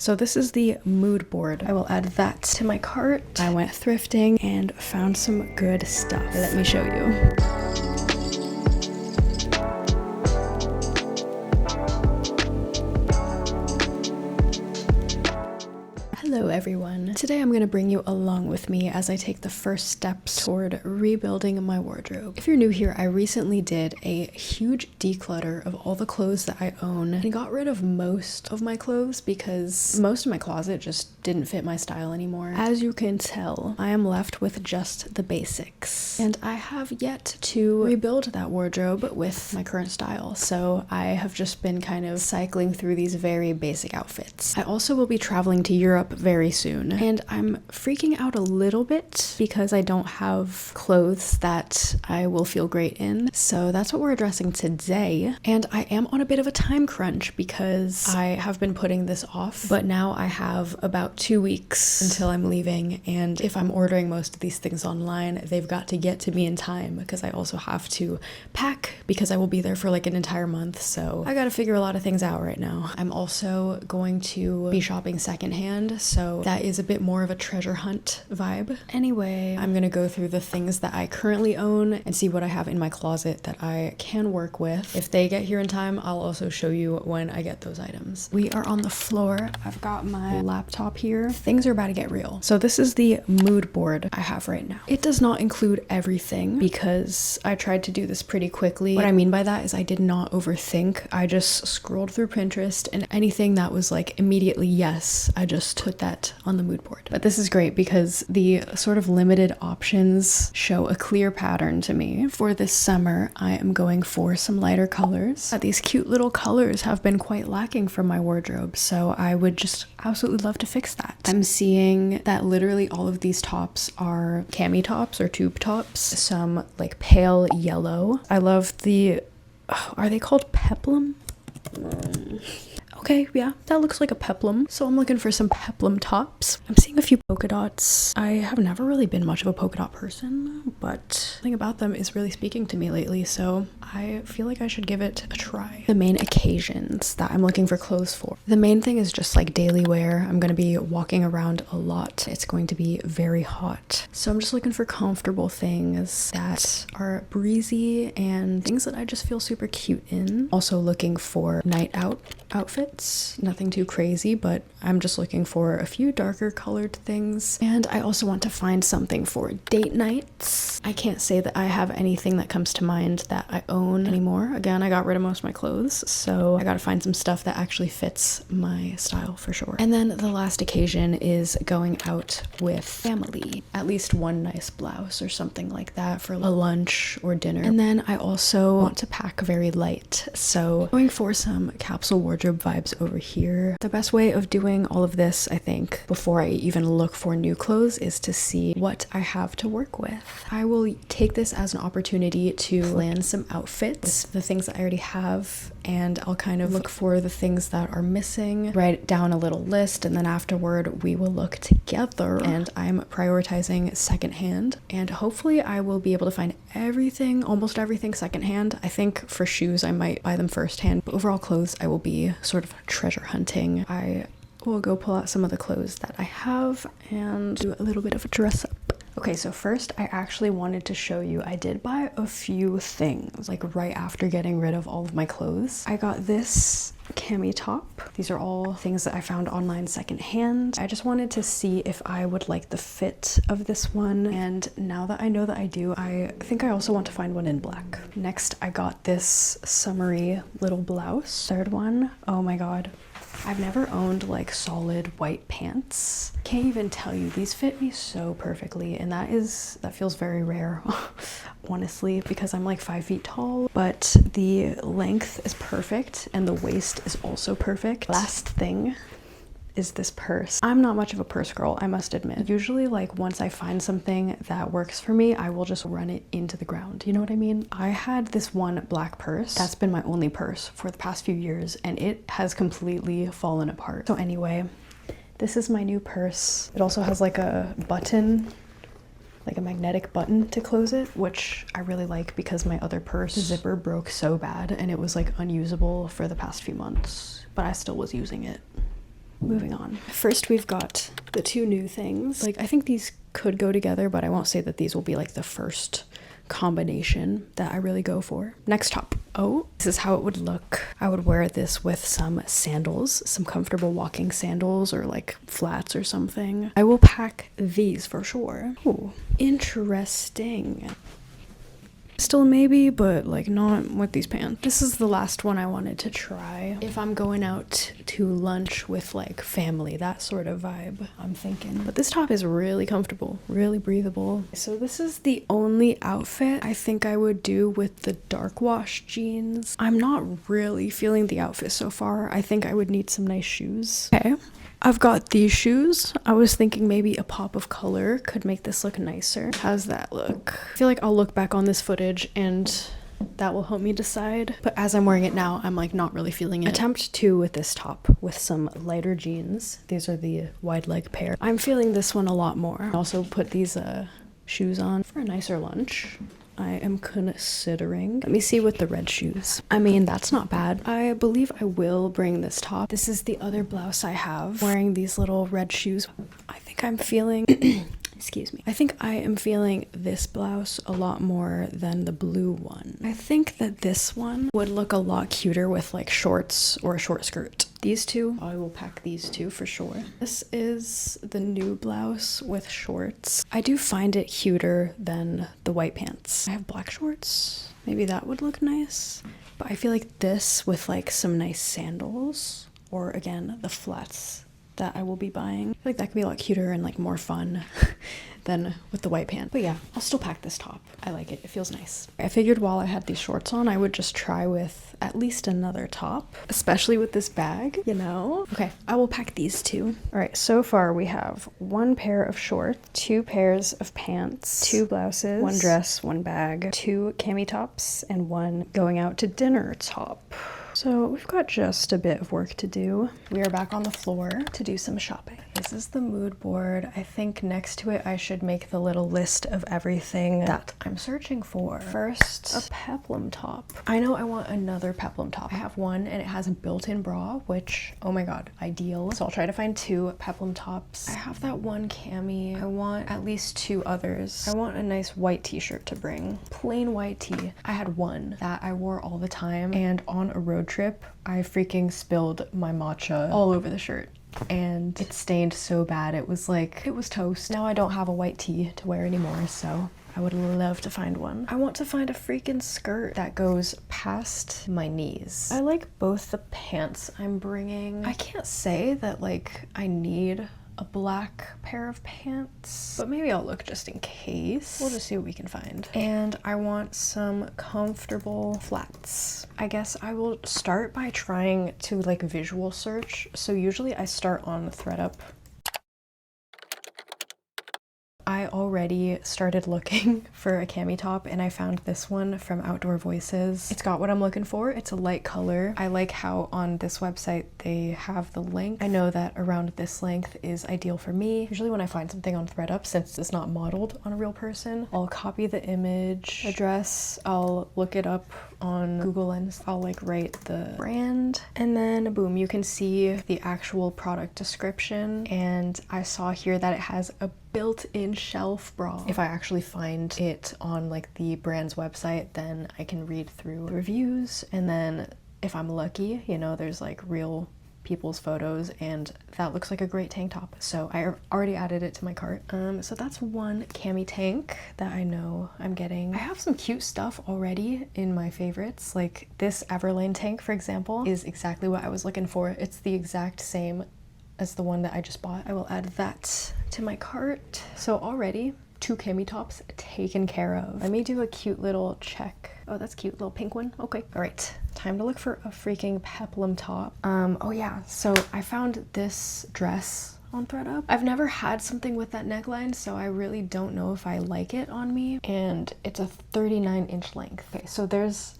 So this is the mood board. I will add that to my cart. I went thrifting and found some good stuff. Let me show you. Hello everyone. Today I'm going to bring you along with me as I take the first steps toward rebuilding my wardrobe. If you're new here, I recently did a huge declutter of all the clothes that I own and got rid of most of my clothes because most of my closet just didn't fit my style anymore. As you can tell, I am left with just the basics, and I have yet to rebuild that wardrobe with my current style, so I have just been kind of cycling through these very basic outfits. I also will be traveling to Europe very soon, and I'm freaking out a little bit because I don't have clothes that I will feel great in, so that's what we're addressing today. And I am on a bit of a time crunch because I have been putting this off, but now I have about 2 weeks until I'm leaving, and if I'm ordering most of these things online, they've got to get to me in time because I also have to pack because I will be there for like an entire month, so I gotta figure a lot of things out right now. I'm also going to be shopping secondhand, so that is a bit more of a treasure hunt vibe. Anyway, I'm gonna go through the things that I currently own and see what I have in my closet that I can work with. If they get here in time, I'll also show you when I get those items. We are on the floor. I've got my laptop here. Things are about to get real. So this is the mood board I have right now. It does not include everything because I tried to do this pretty quickly. What I mean by that is I did not overthink. I just scrolled through Pinterest, and anything that was like immediately yes, I just put that on the mood board. But this is great because the sort of limited options show a clear pattern to me. For this summer, I am going for some lighter colors. These cute little colors have been quite lacking from my wardrobe, so I would just absolutely love to fix that. I'm seeing that literally all of these tops are cami tops or tube tops, some like pale yellow. I love the, are they called peplum? Okay, yeah, that looks like a peplum. So I'm looking for some peplum tops. I'm seeing a few polka dots. I have never really been much of a polka dot person, but something about them is really speaking to me lately, so I feel like I should give it a try. The main occasions that I'm looking for clothes for. The main thing is just like daily wear. I'm gonna be walking around a lot. It's going to be very hot. So I'm just looking for comfortable things that are breezy and things that I just feel super cute in. Also looking for night out outfits. Nothing too crazy, but I'm just looking for a few darker colored things. And I also want to find something for date nights. I can't say that I have anything that comes to mind that I own anymore. Again, I got rid of most of my clothes, so I gotta find some stuff that actually fits my style for sure. And then the last occasion is going out with family. At least one nice blouse or something like that for a lunch or dinner. And then I also want to pack very light, so going for some capsule wardrobe vibes over here. The best way of doing all of this, I think, before I even look for new clothes is to see what I have to work with. I will take this as an opportunity to plan some outfits, the things that I already have, and I'll kind of look for the things that are missing, write down a little list, and then afterward we will look together. And I'm prioritizing secondhand, and hopefully I will be able to find everything, almost everything secondhand. I think for shoes I might buy them firsthand, but overall clothes I will be sort of treasure hunting. I will go pull out some of the clothes that I have and do a little bit of a dress up. Okay, so first I actually wanted to show you, I did buy a few things like right after getting rid of all of my clothes. I got this cami top. These are all things that I found online secondhand. I just wanted to see if I would like the fit of this one, and now that I know that I do, I think I also want to find one in black. Next, I got this summery little blouse. Third one, oh my god. I've never owned like solid white pants. Can't even tell you, these fit me so perfectly, and that feels very rare honestly, because I'm like 5 feet tall, but the length is perfect and the waist is also perfect. Last thing is this purse. I'm not much of a purse girl, I must admit. Usually, like, once I find something that works for me, I will just run it into the ground. You know what I mean? I had this one black purse. That's been my only purse for the past few years, and it has completely fallen apart. So anyway, this is my new purse. It also has like a button, like a magnetic button to close it, which I really like because my other purse zipper broke so bad and it was like unusable for the past few months, but I still was using it. moving on. First, we've got the two new things. Like, I think these could go together, but I won't say that these will be like the first combination that I really go for. Next top. Oh, this is how it would look. I would wear this with some sandals, some comfortable walking sandals or like flats or something. I will pack these for sure. Ooh, interesting. Still maybe, but like not with these pants. This is the last one I wanted to try. If I'm going out to lunch with like family, that sort of vibe, I'm thinking. But this top is really comfortable, really breathable. So this is the only outfit I think I would do with the dark wash jeans. I'm not really feeling the outfit so far. I think I would need some nice shoes. Okay. I've got these shoes. I was thinking maybe a pop of color could make this look nicer. How's that look? I feel like I'll look back on this footage and that will help me decide. But as I'm wearing it now, I'm like not really feeling it. Attempt 2 with this top with some lighter jeans. These are the wide leg pair. I'm feeling this one a lot more. I also put these shoes on for a nicer lunch. I am considering. Let me see with the red shoes. I mean, that's not bad. I believe I will bring this top. This is the other blouse I have. Wearing these little red shoes. I think I'm feeling... Excuse me. I think I am feeling this blouse a lot more than the blue one. I think that this one would look a lot cuter with like shorts or a short skirt. These two, I will pack these two for sure. This is the new blouse with shorts. I do find it cuter than the white pants. I have black shorts. Maybe that would look nice. But I feel like this with like some nice sandals, or again, the flats that I will be buying. I feel like that could be a lot cuter and like more fun than with the white pants. But yeah, I'll still pack this top. I like it. It feels nice. I figured while I had these shorts on, I would just try with at least another top, especially with this bag, you know? Okay, I will pack these two. All right, so far we have 1 pair of shorts, 2 pairs of pants, 2 blouses, 1 dress, 1 bag, 2 cami tops, and 1 going out to dinner top. So we've got just a bit of work to do. We are back on the floor to do some shopping. This is the mood board. I think next to it I should make the little list of everything that I'm searching for. First, a peplum top. I know I want another peplum top. I have one and it has a built-in bra, which, oh my god, ideal. So I'll try to find 2 peplum tops. I have that one cami. I want at least 2 others. I want a nice white t-shirt to bring. Plain white tee. I had one that I wore all the time, and on a road trip, I freaking spilled my matcha all over the shirt. And it stained so bad. It was like, it was toast. Now I don't have a white tee to wear anymore, so I would love to find one. I want to find a freaking skirt that goes past my knees. I like both the pants I'm bringing. I can't say that like I need a black pair of pants, but maybe I'll look just in case. We'll just see what we can find. And I want some comfortable flats. I guess I will start by trying to like visual search. So usually I start on ThreadUp. I already started looking for a cami top and I found this one from Outdoor Voices. It's got what I'm looking for. It's a light color. I like how on this website they have the length. I know that around this length is ideal for me. Usually when I find something on ThreadUp, since it's not modeled on a real person, I'll copy the image address, I'll look it up on Google Lens, I'll like write the brand, and then boom, you can see the actual product description. And I saw here that it has a built-in shelf bra. If I actually find it on like the brand's website, then I can read through the reviews, and then if I'm lucky, you know, there's like real people's photos, and that looks like a great tank top. So I already added it to my cart. So that's one cami tank that I know I'm getting. I have some cute stuff already in my favorites. Like this Everlane tank, for example, is exactly what I was looking for. It's the exact same as the one that I just bought. I will add that to my cart. So already 2 cami tops taken care of. Let me do a cute little check. Oh, that's cute, little pink one. Okay, all right, time to look for a freaking peplum top. Oh yeah, so I found this dress on ThreadUp. I've never had something with that neckline, so I really don't know if I like it on me. And it's a 39-inch length. Okay, so there's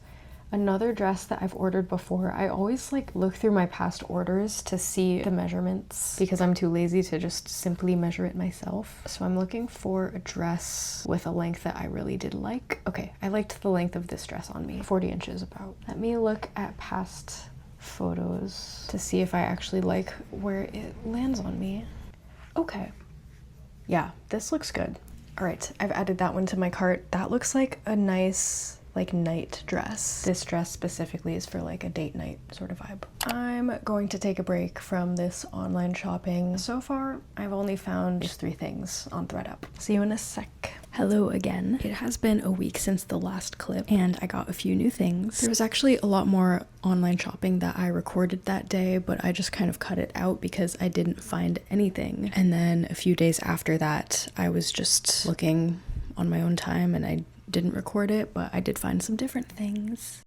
another dress that I've ordered before. I always like look through my past orders to see the measurements because I'm too lazy to just simply measure it myself. So I'm looking for a dress with a length that I really did like. Okay, I liked the length of this dress on me. 40 inches about. Let me look at past photos to see if I actually like where it lands on me. Okay. Yeah, this looks good. All right, I've added that one to my cart. That looks like a nice like night dress. This dress specifically is for like a date night sort of vibe. I'm going to take a break from this online shopping. So far, I've only found just 3 things on ThredUp. See you in a sec. Hello again. It has been a week since the last clip and I got a few new things. There was actually a lot more online shopping that I recorded that day, but I just kind of cut it out because I didn't find anything. And then a few days after that, I was just looking on my own time and I didn't record it, but I did find some different things.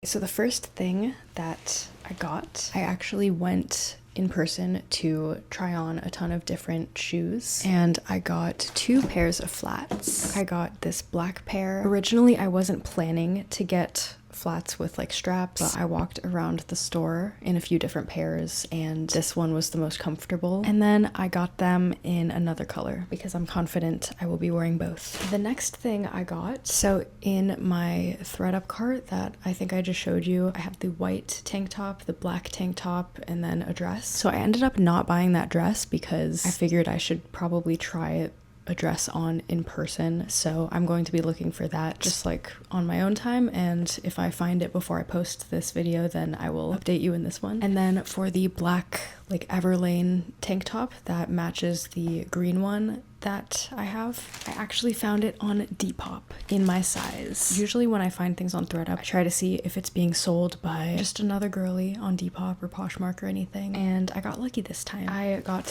So the first thing that I got, I actually went in person to try on a ton of different shoes and I got 2 pairs of flats. I got this black pair. Originally, I wasn't planning to get flats with like straps, but I walked around the store in a few different pairs and this one was the most comfortable. And then I got them in another color because I'm confident I will be wearing both. The next thing I got, so in my ThredUp cart that I think I just showed you, I have the white tank top, the black tank top, and then a dress. So I ended up not buying that dress because I figured I should probably try a dress on in person, so I'm going to be looking for that just like on my own time, and if I find it before I post this video then I will update you in this one. And then for the black like Everlane tank top that matches the green one that I have, I actually found it on Depop in my size. Usually when I find things on ThredUp, I try to see if it's being sold by just another girly on Depop or Poshmark or anything, and I got lucky this time. I got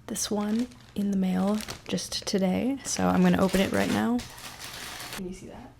this one in the mail just today, so I'm gonna open it right now. Can you see that?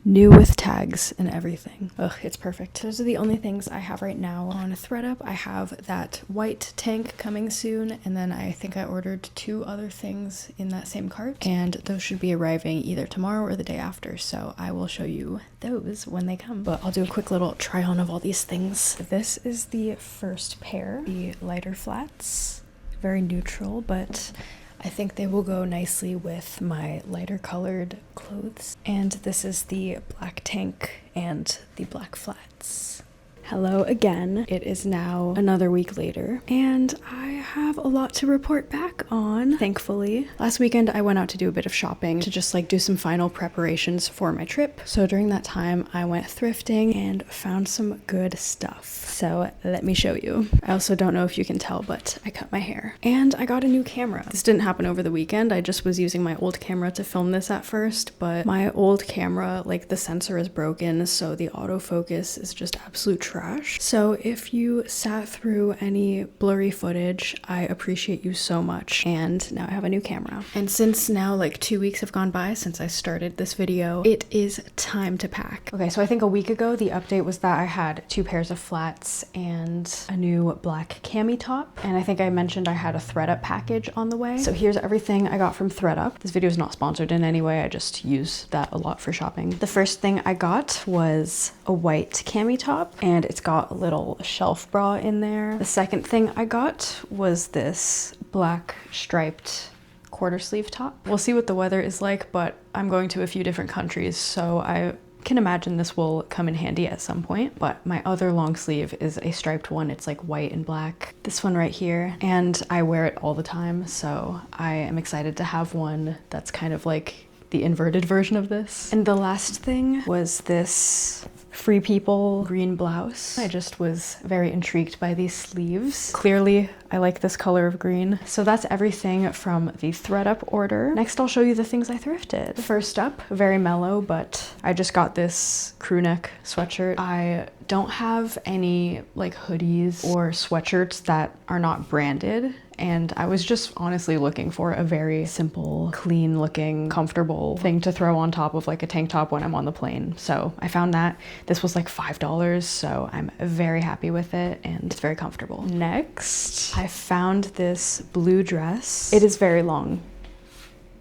New with tags and everything. Ugh, it's perfect. Those are the only things I have right now on ThredUp. I have that white tank coming soon, and then I think I ordered 2 other things in that same cart, and those should be arriving either tomorrow or the day after, so I will show you those when they come. But I'll do a quick little try on of all these things. This is the first pair, the lighter flats. Very neutral, but I think they will go nicely with my lighter colored clothes. And this is the black tank and the black flats. Hello again. It is now another week later, and I have a lot to report back on, thankfully. Last weekend, I went out to do a bit of shopping to just like do some final preparations for my trip. So during that time, I went thrifting and found some good stuff. So let me show you. I also don't know if you can tell, but I cut my hair. And I got a new camera. This didn't happen over the weekend. I just was using my old camera to film this at first, but my old camera, like the sensor is broken, so the autofocus is just absolute trash. So if you sat through any blurry footage, I appreciate you so much. And now I have a new camera. And since now like 2 weeks have gone by since I started this video, it is time to pack. Okay, so I think a week ago the update was that I had 2 pairs of flats and a new black cami top. And I think I mentioned I had a ThredUp package on the way. So here's everything I got from ThredUp. This video is not sponsored in any way. I just use that a lot for shopping. The first thing I got was a white cami top, and it's got a little shelf bra in there. The second thing I got was this black striped quarter sleeve top. We'll see what the weather is like, but I'm going to a few different countries, so I can imagine this will come in handy at some point. But my other long sleeve is a striped one. It's like white and black. This one right here, and I wear it all the time, so I am excited to have one that's kind of like the inverted version of this. And the last thing was this Free People green blouse. I just was very intrigued by these sleeves. Clearly, I like this color of green. So that's everything from the ThredUp order. Next, I'll show you the things I thrifted. First up, very mellow, but I just got this crew neck sweatshirt. I don't have any like hoodies or sweatshirts that are not branded, and I was just honestly looking for a very simple, clean looking, comfortable thing to throw on top of like a tank top when I'm on the plane. So I found that. This was like $5, so I'm very happy with it, and it's very comfortable. Next, I found this blue dress. It is very long.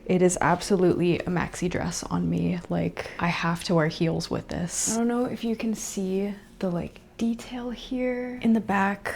It is absolutely a maxi dress on me. Like, I have to wear heels with this. I don't know if you can see the like detail here. In the back,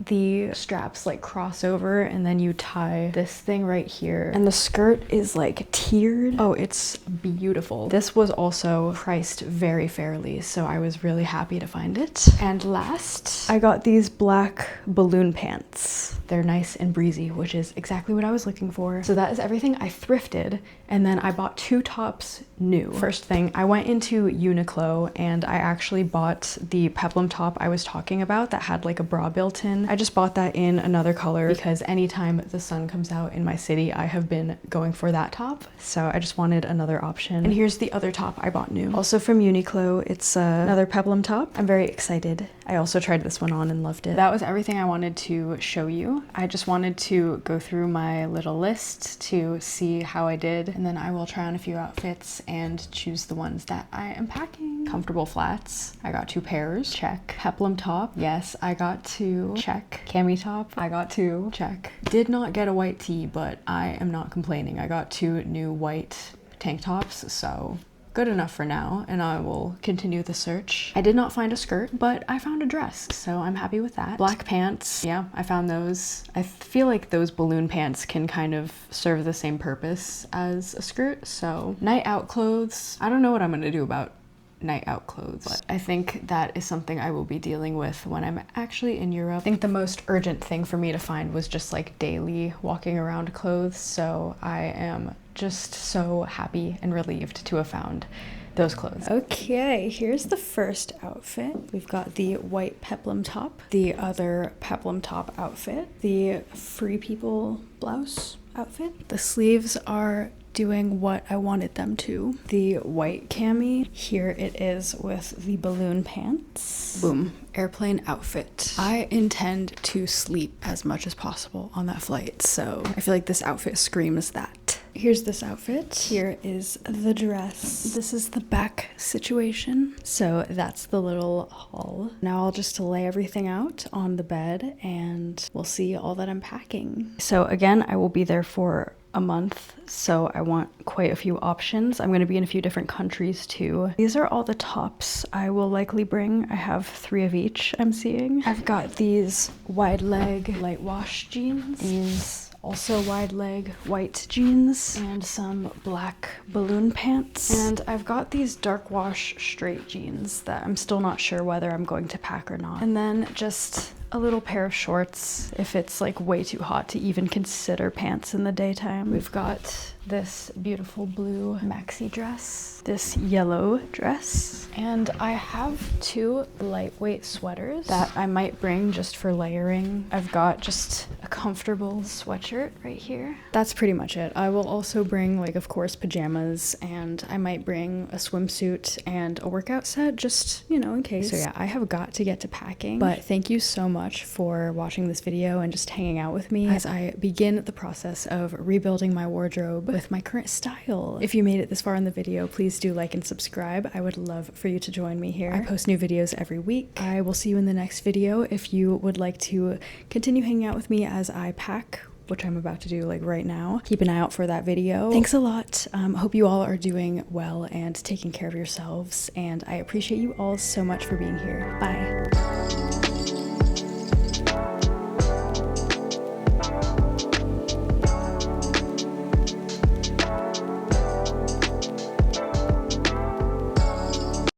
the straps like cross over and then you tie this thing right here. And the skirt is like tiered. Oh, it's beautiful. This was also priced very fairly, so I was really happy to find it. And last, I got these black balloon pants. They're nice and breezy, which is exactly what I was looking for. So that is everything I thrifted, and then I bought 2 tops new. First thing, I went into Uniqlo and I actually bought the peplum top I was talking about that had like a bra built in. I just bought that in another color because anytime the sun comes out in my city, I have been going for that top. So I just wanted another option. And here's the other top I bought new. Also from Uniqlo, it's another peplum top. I'm very excited. I also tried this one on and loved it. That was everything I wanted to show you. I just wanted to go through my little list to see how I did, and then I will try on a few outfits and choose the ones that I am packing. Comfortable flats, I got 2 pairs, check. Peplum top, yes, I got 2, check. Cami top, I got 2, check. Did not get a white tee, but I am not complaining. I got 2 new white tank tops, so good enough for now, and I will continue the search. I did not find a skirt, but I found a dress, so I'm happy with that. Black pants, yeah, I found those. I feel like those balloon pants can kind of serve the same purpose as a skirt, so. Night out clothes, I don't know what I'm gonna do about night out clothes, but I think that is something I will be dealing with when I'm actually in Europe. I think the most urgent thing for me to find was just like daily walking around clothes, so I am just so happy and relieved to have found those clothes. Okay, here's the first outfit. We've got the white peplum top, the other peplum top outfit, the Free People blouse outfit. The sleeves are doing what I wanted them to. The white cami, here it is with the balloon pants. Boom, airplane outfit. I intend to sleep as much as possible on that flight, so I feel like this outfit screams that. Here's this outfit. Here is the dress. This is the back situation. So that's the little haul. Now I'll just lay everything out on the bed and we'll see all that I'm packing. So again, I will be there for a month, so I want quite a few options. I'm going to be in a few different countries too. These are all the tops I will likely bring. I have 3 of each I'm seeing. I've got these wide leg light wash jeans, these also wide leg white jeans, and some black balloon pants. And I've got these dark wash straight jeans that I'm still not sure whether I'm going to pack or not. And then just a little pair of shorts if it's like way too hot to even consider pants in the daytime. We've got this beautiful blue maxi dress, this yellow dress, and I have 2 lightweight sweaters that I might bring just for layering. I've got just a comfortable sweatshirt right here. That's pretty much it. I will also bring, like, of course, pajamas, and I might bring a swimsuit and a workout set just, you know, in case. So yeah, I have got to get to packing, but thank you so much for watching this video and just hanging out with me as I begin the process of rebuilding my wardrobe with my current style. If you made it this far in the video, please do like and subscribe. I would love for you to join me here. I post new videos every week. I will see you in the next video. If you would like to continue hanging out with me as I pack, which I'm about to do like right now, keep an eye out for that video. Thanks a lot. Hope you all are doing well and taking care of yourselves, and I appreciate you all so much for being here. Bye.